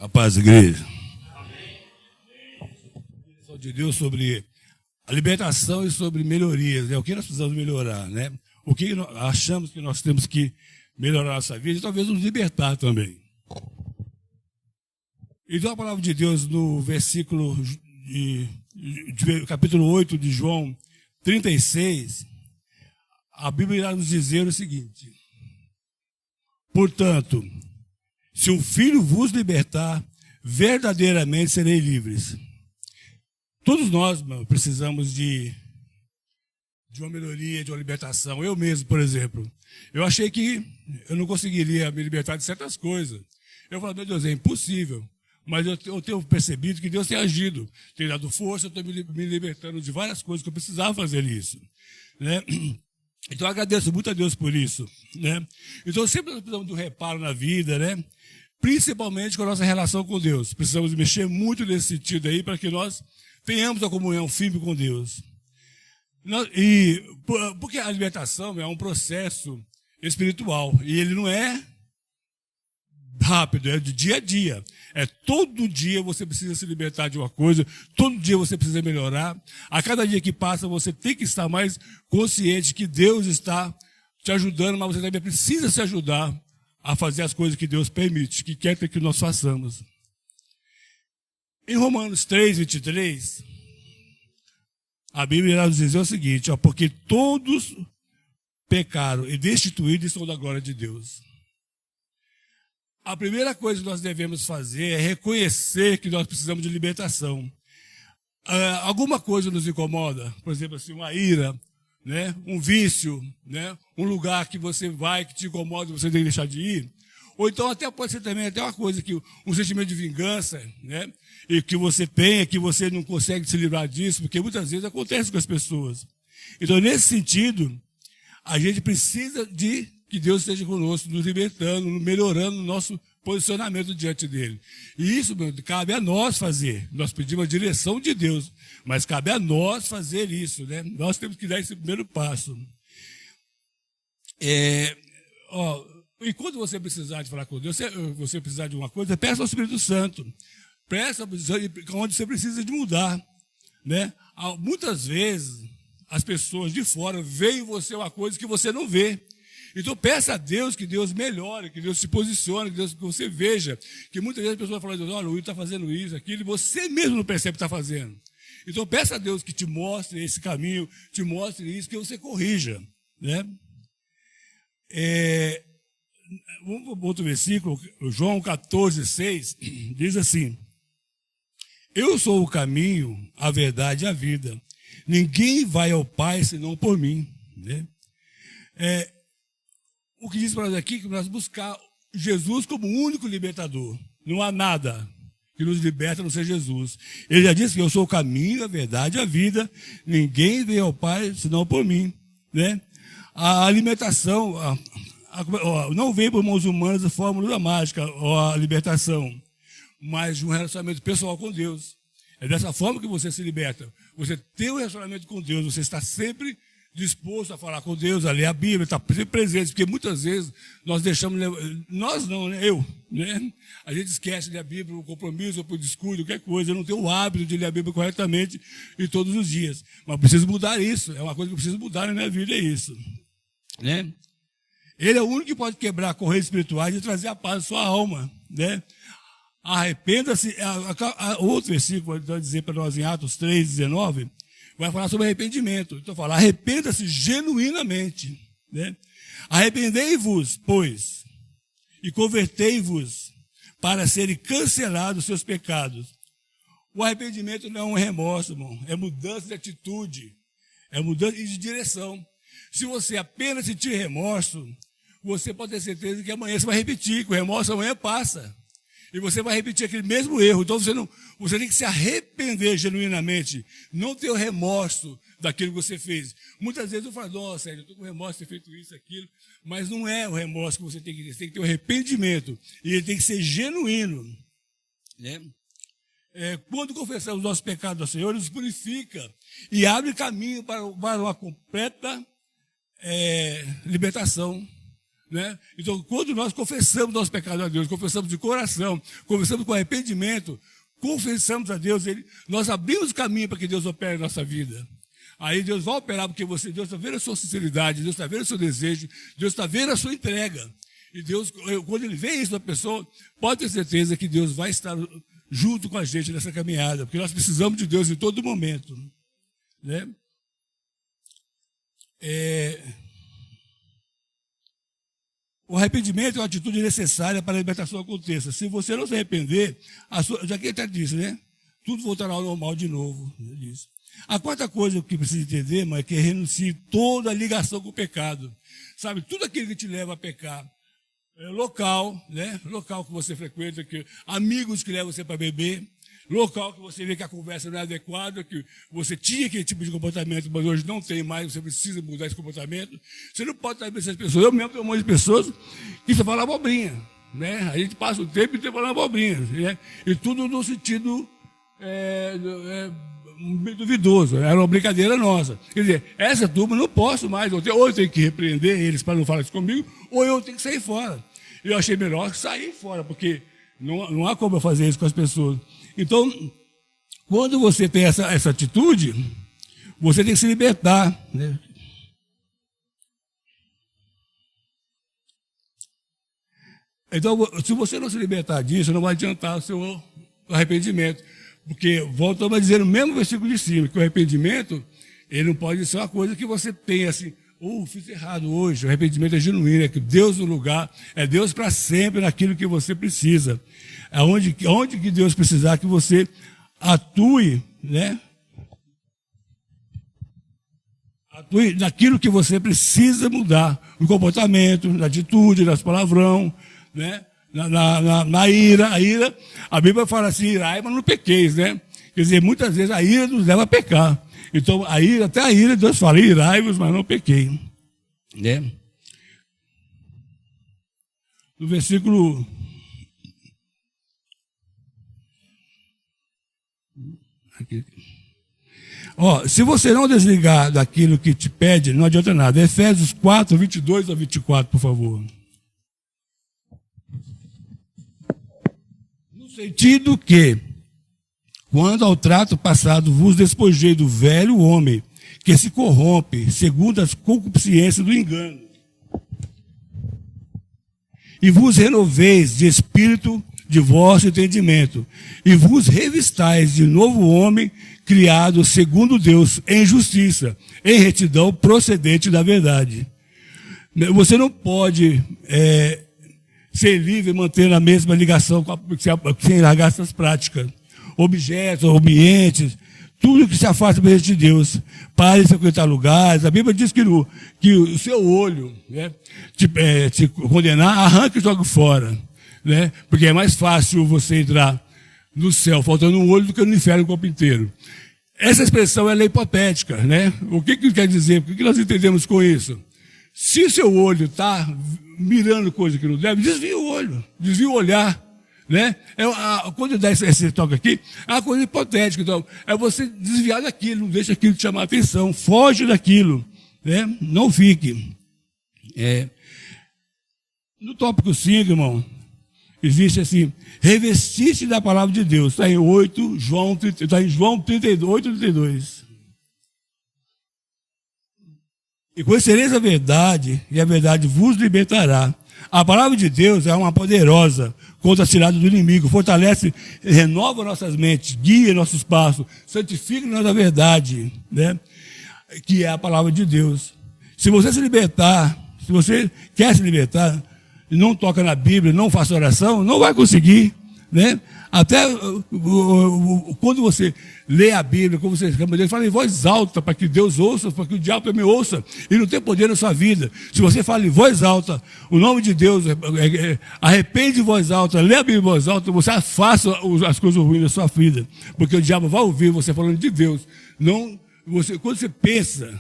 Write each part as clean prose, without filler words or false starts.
A paz, igreja. Amém. De Deus sobre a libertação e sobre melhorias, né? O que nós precisamos melhorar, né? O que nós achamos que nós temos que melhorar a nossa vida e talvez nos libertar também. Então a palavra de Deus no versículo capítulo 8 de João 36, a Bíblia irá nos dizer o seguinte: portanto, se o Filho vos libertar, verdadeiramente sereis livres. Todos nós precisamos de uma melhoria, de uma libertação. Eu mesmo, por exemplo, eu achei que eu não conseguiria me libertar de certas coisas. Eu falei, meu Deus, é impossível. Mas eu tenho percebido que Deus tem agido, tem dado força, eu estou me libertando de várias coisas que eu precisava fazer isso, né? Então eu agradeço muito a Deus por isso, né? Então sempre nós precisamos de um reparo na vida, né? Principalmente com a nossa relação com Deus. Precisamos mexer muito nesse sentido aí para que nós tenhamos a comunhão firme com Deus. Porque a libertação é um processo espiritual e ele não é rápido, é de dia a dia. É todo dia você precisa se libertar de uma coisa, todo dia você precisa melhorar. A cada dia que passa você tem que estar mais consciente que Deus está te ajudando, mas você também precisa se ajudar a fazer as coisas que Deus permite, que quer que nós façamos. Em Romanos 3, 23, a Bíblia irá nos dizer o seguinte, ó, porque todos pecaram e destituídos estão da glória de Deus. A primeira coisa que nós devemos fazer é reconhecer que nós precisamos de libertação. Alguma coisa nos incomoda, por exemplo, assim, uma ira, né? Um vício, né? Um lugar que você vai, que te incomoda, você tem que deixar de ir. Ou então até pode ser também até uma coisa, que um sentimento de vingança, né? E que você tenha, que você não consegue se livrar disso, porque muitas vezes acontece com as pessoas. Então, nesse sentido, a gente precisa de que Deus esteja conosco, nos libertando, melhorando o nosso posicionamento diante dele. E isso, cabe a nós fazer. Nós pedimos a direção de Deus, mas cabe a nós fazer isso, né? Nós temos que dar esse primeiro passo. E quando você precisar de falar com Deus, você precisar de uma coisa, peça ao Espírito Santo. Peça onde você precisa de mudar, né? Muitas vezes, as pessoas de fora veem em você uma coisa que você não vê. Então peça a Deus que Deus melhore, que Deus se posicione, que você veja. Que muitas vezes as pessoas falam, olha, o Will está fazendo isso, aquilo, e você mesmo não percebe que está fazendo. Então peça a Deus que te mostre esse caminho, te mostre isso, que você corrija, né? Outro versículo, João 14, 6, diz assim: eu sou o caminho, a verdade e a vida. Ninguém vai ao Pai senão por mim, né? O que diz para nós aqui é que nós buscar Jesus como o único libertador. Não há nada que nos liberta a não ser Jesus. Ele já disse que eu sou o caminho, a verdade e a vida. Ninguém vem ao Pai senão por mim, né? A alimentação não vem por mãos humanas a fórmula mágica, a libertação, mas de um relacionamento pessoal com Deus. É dessa forma que você se liberta. Você tem um relacionamento com Deus, você está sempre disposto a falar com Deus, a ler a Bíblia, está sempre presente, porque muitas vezes nós deixamos, nós não, né? Né? A gente esquece de ler a Bíblia por compromisso, ou por descuido, qualquer coisa. Eu não tenho o hábito de ler a Bíblia corretamente e todos os dias. Mas preciso mudar isso, é uma coisa que eu preciso mudar na minha vida, é isso, né? Ele é o único que pode quebrar correios espirituais e trazer a paz à sua alma, né? Arrependa-se. Outro versículo vai dizer para nós em Atos 3, 19, vai falar sobre arrependimento. Então fala, arrependa-se genuinamente, né? Arrependei-vos, pois, e convertei-vos para serem cancelados os seus pecados. O arrependimento não é um remorso, irmão, é mudança de atitude, é mudança de direção. Se você apenas sentir remorso, você pode ter certeza que amanhã você vai repetir, que o remorso amanhã passa. E você vai repetir aquele mesmo erro. Então você tem que se arrepender genuinamente. Não ter o remorso daquilo que você fez. Muitas vezes eu falo, nossa, eu estou com remorso de ter feito isso, aquilo. Mas não é o remorso que você tem que ter. Você tem que ter o arrependimento. E ele tem que ser genuíno, né? Quando confessamos nossos pecados ao Senhor, Ele nos purifica e abre caminho para uma completa libertação. né? Então, quando nós confessamos nosso pecado a Deus, confessamos de coração, confessamos com arrependimento, confessamos a Deus, nós abrimos o caminho para que Deus opere na nossa vida. Aí Deus vai operar, porque Deus está vendo a sua sinceridade, Deus está vendo o seu desejo, Deus está vendo a sua entrega. E Deus, quando Ele vê isso na pessoa, pode ter certeza que Deus vai estar junto com a gente nessa caminhada, porque nós precisamos de Deus em todo momento, né? O arrependimento é uma atitude necessária para a libertação aconteça. Se você não se arrepender, já que ele até disse, né? Tudo voltará ao normal de novo. Disse. A quarta coisa que precisa entender, irmão, é que renuncie toda a ligação com o pecado. Sabe, tudo aquilo que te leva a pecar. Local, né? Local que você frequenta, amigos que levam você para beber, local que você vê que a conversa não é adequada, que você tinha aquele tipo de comportamento, mas hoje não tem mais, você precisa mudar esse comportamento. Você não pode estar essas pessoas. Eu mesmo tenho um monte de pessoas que só falam abobrinha, né? A gente passa o tempo inteiro falando abobrinha, né? E tudo no sentido duvidoso, era uma brincadeira nossa. Quer dizer, essa turma não posso mais, ou eu tenho que repreender eles para não falar isso comigo, ou eu tenho que sair fora. Eu achei melhor sair fora, porque não há como eu fazer isso com as pessoas. Então, quando você tem essa atitude, você tem que se libertar, né? Então, se você não se libertar disso, não vai adiantar o seu arrependimento. Porque, voltamos a dizer no mesmo versículo de cima, que o arrependimento, ele não pode ser uma coisa que você tenha assim, fiz errado hoje. O arrependimento é genuíno, é que Deus no lugar, é Deus para sempre naquilo que você precisa. Onde que Deus precisar que você atue, né? Atue naquilo que você precisa mudar, no comportamento, na atitude, nas palavrão, né? Na ira, a Bíblia fala assim, irai, mas não pequeis, né? Quer dizer, muitas vezes a ira nos leva a pecar. Então, até a ira, Deus fala, irai-vos, mas não pequei. Né? No versículo... se você não desligar daquilo que te pede, não adianta nada. Efésios 4, 22 a 24, por favor. Sentido que, quando ao trato passado vos despojei do velho homem, que se corrompe segundo as concupiscências do engano, e vos renoveis de espírito de vosso entendimento, e vos revistais de novo homem, criado segundo Deus, em justiça, em retidão procedente da verdade. Você não pode... ser livre e manter a mesma ligação sem largar essas práticas. Objetos, ambientes, tudo que se afasta de Deus. Pare de frequentar lugares. A Bíblia diz que o seu olho, né, te condenar, arranque e jogue fora. Né? Porque é mais fácil você entrar no céu faltando um olho do que no inferno o corpo inteiro. Essa expressão é hipotética. Né? O que quer dizer? O que nós entendemos com isso? Se o seu olho está mirando coisa que não deve, desvia o olho, desvia o olhar, né? Quando dá esse toque aqui, é uma coisa hipotética. Então, é você desviar daquilo, não deixa aquilo te chamar a atenção, foge daquilo, né? Não fique. No tópico 5, irmão, existe assim, revestir-se da palavra de Deus. Está em João 32, 32. E conhecereis a verdade, e a verdade vos libertará. A palavra de Deus é uma poderosa contra a cilada do inimigo, fortalece, renova nossas mentes, guia nossos passos, santifica-nos na verdade, né? Que é a palavra de Deus. Se você se libertar, se você quer se libertar, e não toca na Bíblia, não faça oração, não vai conseguir, né? Até quando você lê a Bíblia, quando você escreve dele, fala em voz alta, para que Deus ouça, para que o diabo também ouça, e não tem poder na sua vida. Se você fala em voz alta, o nome de Deus, arrepende em voz alta, lê a Bíblia em voz alta, você afasta as coisas ruins da sua vida, porque o diabo vai ouvir você falando de Deus. Quando você pensa,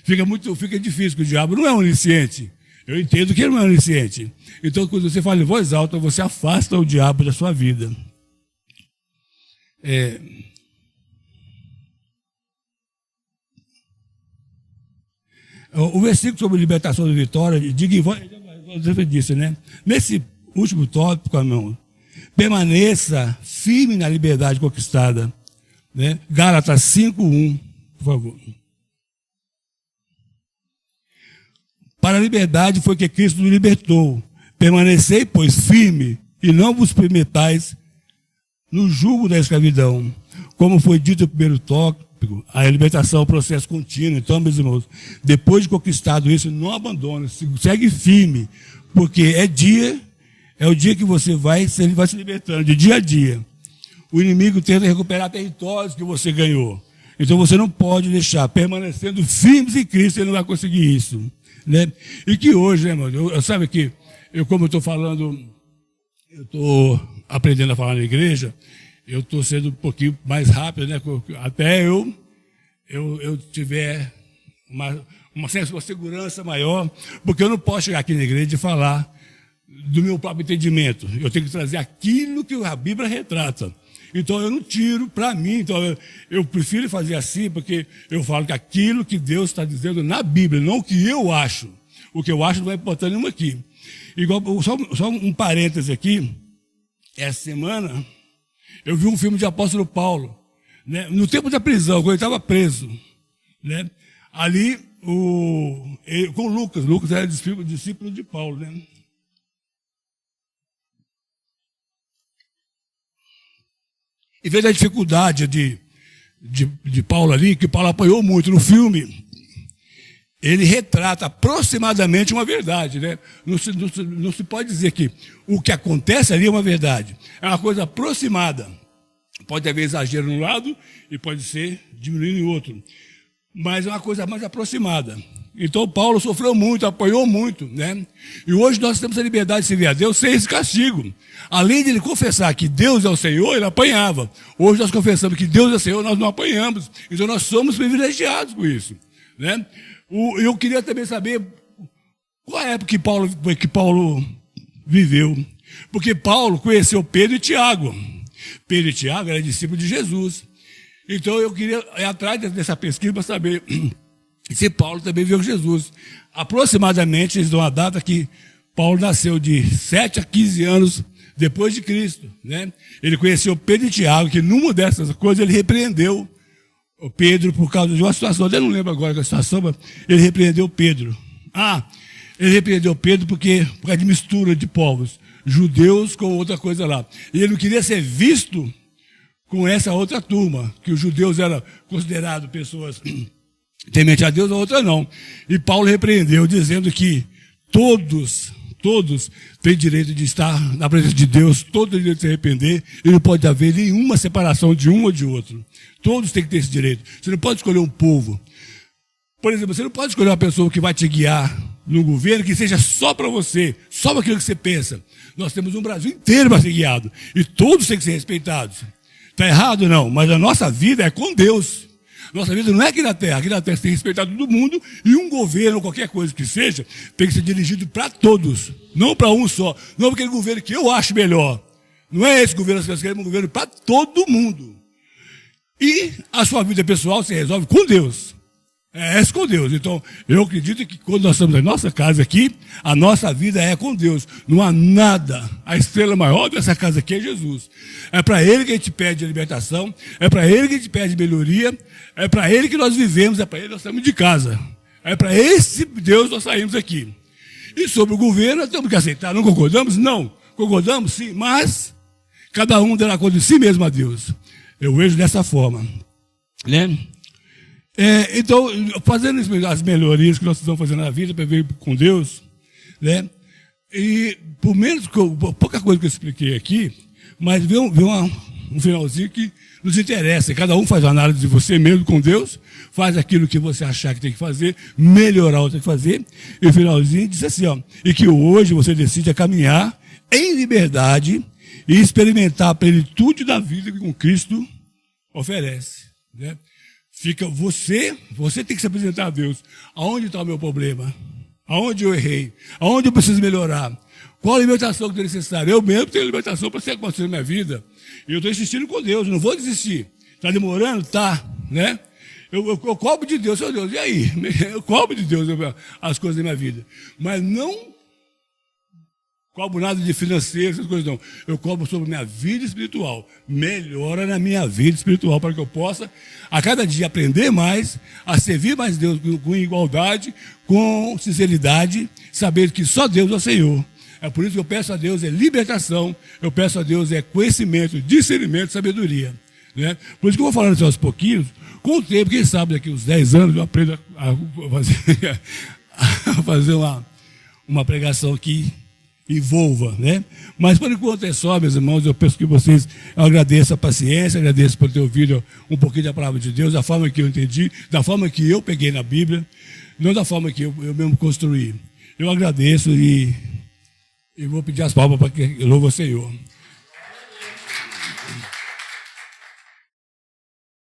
fica difícil, porque o diabo não é onisciente. Eu entendo que ele não é onisciente. Então, quando você fala em voz alta, você afasta o diabo da sua vida. O versículo sobre libertação da vitória, diga em voz você disse, né? Nesse último tópico, irmão, permaneça firme na liberdade conquistada. Né? Gálatas 5:1, por favor. Para a liberdade foi que Cristo nos libertou. Permanecei, pois, firme, e não vos permitais no jugo da escravidão. Como foi dito no primeiro tópico, a libertação é um processo contínuo. Então, meus irmãos, depois de conquistado isso, não abandone, segue firme, porque é o dia que você vai se libertando, de dia a dia. O inimigo tenta recuperar territórios que você ganhou. Então você não pode deixar, permanecendo firmes em Cristo, ele não vai conseguir isso. Né? E que hoje, né, irmão, sabe que como eu estou falando, eu estou aprendendo a falar na igreja, eu estou sendo um pouquinho mais rápido, né? Até eu tiver uma segurança maior, porque eu não posso chegar aqui na igreja e falar do meu próprio entendimento. Eu tenho que trazer aquilo que a Bíblia retrata. Então eu não tiro para mim, então eu prefiro fazer assim, porque eu falo que aquilo que Deus está dizendo na Bíblia, não o que eu acho. O que eu acho não é importante nenhum aqui. Igual, só um parêntese aqui, essa semana eu vi um filme de apóstolo Paulo, né? No tempo da prisão, quando ele estava preso, né? Ali com Lucas era discípulo de Paulo, né? E veja a dificuldade de Paulo ali, que Paulo apanhou muito no filme. Ele retrata aproximadamente uma verdade, né? Não se pode dizer que o que acontece ali é uma verdade. É uma coisa aproximada. Pode haver exagero num lado e pode ser diminuindo em outro. Mas é uma coisa mais aproximada. Então Paulo sofreu muito, apanhou muito, né? E hoje nós temos a liberdade de servir a Deus sem esse castigo. Além de ele confessar que Deus é o Senhor, ele apanhava. Hoje nós confessamos que Deus é o Senhor, nós não apanhamos. Então nós somos privilegiados com isso, né? Eu queria também saber qual é a época que Paulo viveu. Porque Paulo conheceu Pedro e Tiago. Pedro e Tiago eram discípulos de Jesus. Então eu queria ir atrás dessa pesquisa para saber se Paulo também viu Jesus. Aproximadamente, eles dão a data que Paulo nasceu de 7 a 15 anos depois de Cristo, né? Ele conheceu Pedro e Tiago, que numa dessas coisas ele repreendeu o Pedro por causa de uma situação. Eu não lembro agora a situação, mas ele repreendeu Pedro. Ele repreendeu Pedro por causa de mistura de povos, judeus com outra coisa lá. E ele não queria ser visto com essa outra turma, que os judeus eram considerados pessoas temente a Deus, a outra não. E Paulo repreendeu, dizendo que todos têm direito de estar na presença de Deus, todos têm direito de se arrepender, e não pode haver nenhuma separação de um ou de outro. Todos têm que ter esse direito. Você não pode escolher um povo. Por exemplo, você não pode escolher uma pessoa que vai te guiar no governo que seja só para você, só para aquilo que você pensa. Nós temos um Brasil inteiro para ser guiado, e todos têm que ser respeitados. Está errado? Não, mas a nossa vida é com Deus. Nossa vida não é aqui na Terra você tem que respeitar todo mundo, e um governo, qualquer coisa que seja, tem que ser dirigido para todos, não para um só. Não para aquele governo que eu acho melhor. Não é esse governo que nós queremos, é um governo para todo mundo. E a sua vida pessoal se resolve com Deus. É com Deus. Então, eu acredito que quando nós estamos na nossa casa aqui, a nossa vida é com Deus. Não há nada. A estrela maior dessa casa aqui é Jesus. É para Ele que a gente pede a libertação, é para Ele que a gente pede melhoria, é para Ele que nós vivemos, é para Ele que nós saímos de casa. É para esse Deus que nós saímos aqui. E sobre o governo, nós temos que aceitar. Não concordamos? Não. Concordamos? Sim. Mas cada um dará conta de si mesmo a Deus. Eu vejo dessa forma. Né? Então, fazendo as melhorias que nós estamos fazendo na vida para ver com Deus, né? E por menos pouca coisa que eu expliquei aqui, mas vê um finalzinho que nos interessa. Cada um faz a análise de você mesmo com Deus, faz aquilo que você achar que tem que fazer, melhorar o que tem que fazer, e o finalzinho diz assim, e que hoje você decide caminhar em liberdade e experimentar a plenitude da vida que com Cristo oferece, né? Você tem que se apresentar a Deus. Aonde está o meu problema? Aonde eu errei? Aonde eu preciso melhorar? Qual a libertação que é necessária? Eu mesmo tenho libertação para ser acontecer na minha vida. E eu estou insistindo com Deus, não vou desistir. Está demorando? Tá, né? Eu cobro de Deus, Senhor Deus, e aí? Eu cobro de Deus as coisas da minha vida. Mas não cobro nada de financeiro, essas coisas não. Eu cobro sobre minha vida espiritual. Melhora na minha vida espiritual para que eu possa, a cada dia, aprender mais, a servir mais Deus com igualdade, com sinceridade, saber que só Deus é o Senhor. É por isso que eu peço a Deus libertação, eu peço a Deus conhecimento, discernimento, sabedoria. Né? Por isso que eu vou falando assim aos pouquinhos, com o tempo, quem sabe daqui uns 10 anos eu aprendo a fazer uma pregação que envolva, né? Mas por enquanto é só, meus irmãos, eu peço que vocês, eu agradeço a paciência, agradeço por ter ouvido um pouquinho da palavra de Deus, da forma que eu entendi, da forma que eu peguei na Bíblia, não da forma que eu mesmo construí. Eu agradeço e vou pedir as palmas para que louve o Senhor.